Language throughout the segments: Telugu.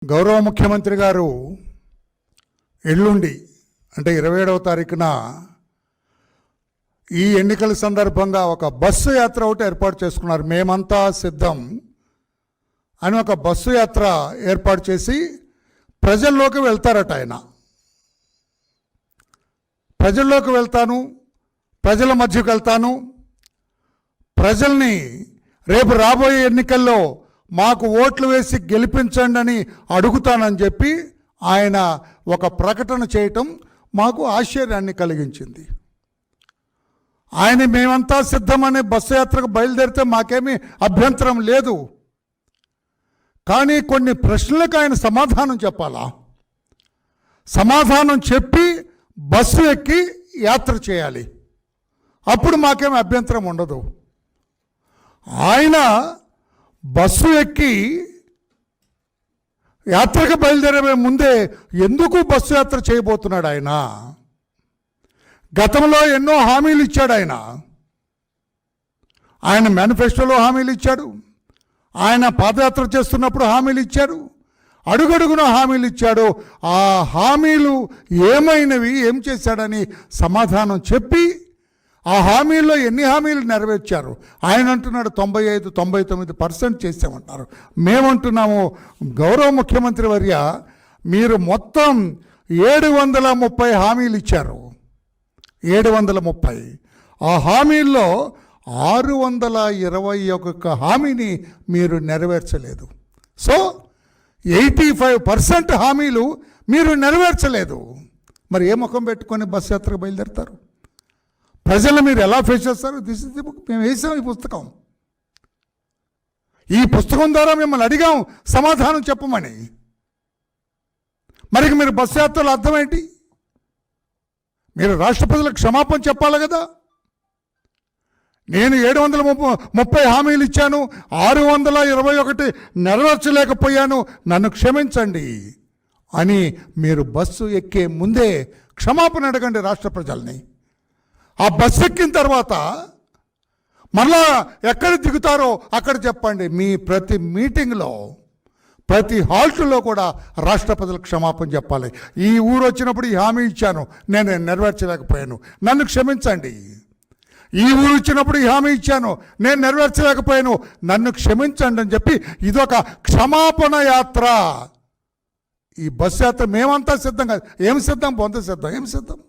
గౌరవ ముఖ్యమంత్రి గారు ఎల్లుండి అంటే 27వ తారీఖున ఈ ఎన్నికల సందర్భంగా ఒక బస్సు యాత్ర ఒకటి ఏర్పాటు చేసుకున్నారు. మేమంతా సిద్ధం అని ఒక బస్సు యాత్ర ఏర్పాటు చేసి ప్రజల్లోకి వెళ్తారట. ఆయన ప్రజల్లోకి వెళ్తాను, ప్రజల మధ్యకు వెళ్తాను, ప్రజల్ని రేపు రాబోయే ఎన్నికల్లో మాకు ఓట్లు వేసి గెలిపించండి అని అడుగుతానని చెప్పి ఆయన ఒక ప్రకటన చేయటం మాకు ఆశ్చర్యాన్ని కలిగించింది. ఆయన మేమంతా సిద్ధమనే బస్సు యాత్రకు బయలుదేరితే మాకేమీ అభ్యంతరం లేదు, కానీ కొన్ని ప్రశ్నలకు ఆయన సమాధానం చెప్పాలా. సమాధానం చెప్పి బస్సు ఎక్కి యాత్ర చేయాలి, అప్పుడు మాకేమీ అభ్యంతరం ఉండదు. ఆయన బస్సు ఎక్కి యాత్రకు బయలుదేరే ముందే ఎందుకు బస్సు యాత్ర చేయబోతున్నాడు? గతంలో ఎన్నో హామీలు ఇచ్చాడు. ఆయన మేనిఫెస్టోలో హామీలు ఇచ్చాడు, ఆయన పాదయాత్ర చేస్తున్నప్పుడు హామీలు ఇచ్చాడు, అడుగడుగున హామీలు ఇచ్చాడు. ఆ హామీలు ఏమైనవి, ఏం చేశాడని సమాధానం చెప్పి ఆ హామీల్లో ఎన్ని హామీలు నెరవేర్చారు? ఆయన అంటున్నాడు 95-99% చేసామంటారు. మేమంటున్నాము గౌరవ ముఖ్యమంత్రి వర్య, మీరు మొత్తం 730 హామీలు ఇచ్చారు. 730 ఆ హామీల్లో 621 హామీని మీరు నెరవేర్చలేదు. సో 85% హామీలు మీరు నెరవేర్చలేదు. మరి ఏ ముఖం పెట్టుకొని బస్సు యాత్రకు బయలుదేరుతారు? ప్రజలు మీరు ఎలా ఫేస్ చేస్తారు? This is the book. మేము వేసాం ఈ పుస్తకం ద్వారా మిమ్మల్ని అడిగాం సమాధానం చెప్పమని. మరి మీరు బస్సు యాత్రలో అర్థం ఏంటి? మీరు రాష్ట్ర ప్రజలకు క్షమాపణ చెప్పాలి కదా. నేను 730 హామీలు ఇచ్చాను, 621 నెరవేర్చలేకపోయాను, నన్ను క్షమించండి అని మీరు బస్సు ఎక్కే ముందే క్షమాపణ అడగండి రాష్ట్ర ప్రజల్ని. ఆ బస్సు ఎక్కిన తర్వాత మళ్ళా ఎక్కడ దిగుతారో అక్కడ చెప్పండి. మీ ప్రతి మీటింగ్లో, ప్రతి హాల్ట్లో కూడా రాష్ట్ర ప్రజలకు క్షమాపణ చెప్పాలి. ఈ ఊరు వచ్చినప్పుడు ఈ హామీ ఇచ్చాను, నేను నెరవేర్చలేకపోయాను, నన్ను క్షమించండి. ఈ ఊరు వచ్చినప్పుడు ఈ హామీ ఇచ్చాను, నేను నెరవేర్చలేకపోయాను, నన్ను క్షమించండి అని చెప్పి ఇదొక క్షమాపణ యాత్ర. ఈ బస్సు యాత్ర మేమంతా సిద్ధం కాదు. ఏం సిద్ధం? పొంద సిద్ధం. ఏం సిద్ధం?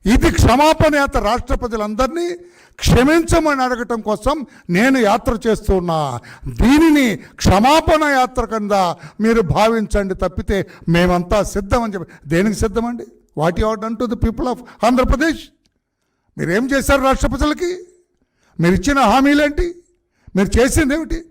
ఇది క్షమాపణ యాత్ర. రాష్ట్ర ప్రజలందరినీ క్షమించమని అడగటం కోసం నేను యాత్ర చేస్తున్నా. దీనిని క్షమాపణ యాత్ర కింద మీరు భావించండి తప్పితే మేమంతా సిద్ధం అని చెప్పి. దేనికి సిద్ధమండి? What you have done to the people of Andhra Pradesh? మీరేం చేశారు రాష్ట్ర ప్రజలకి? మీరు ఇచ్చిన హామీలేంటి? మీరు చేసింది ఏమిటి?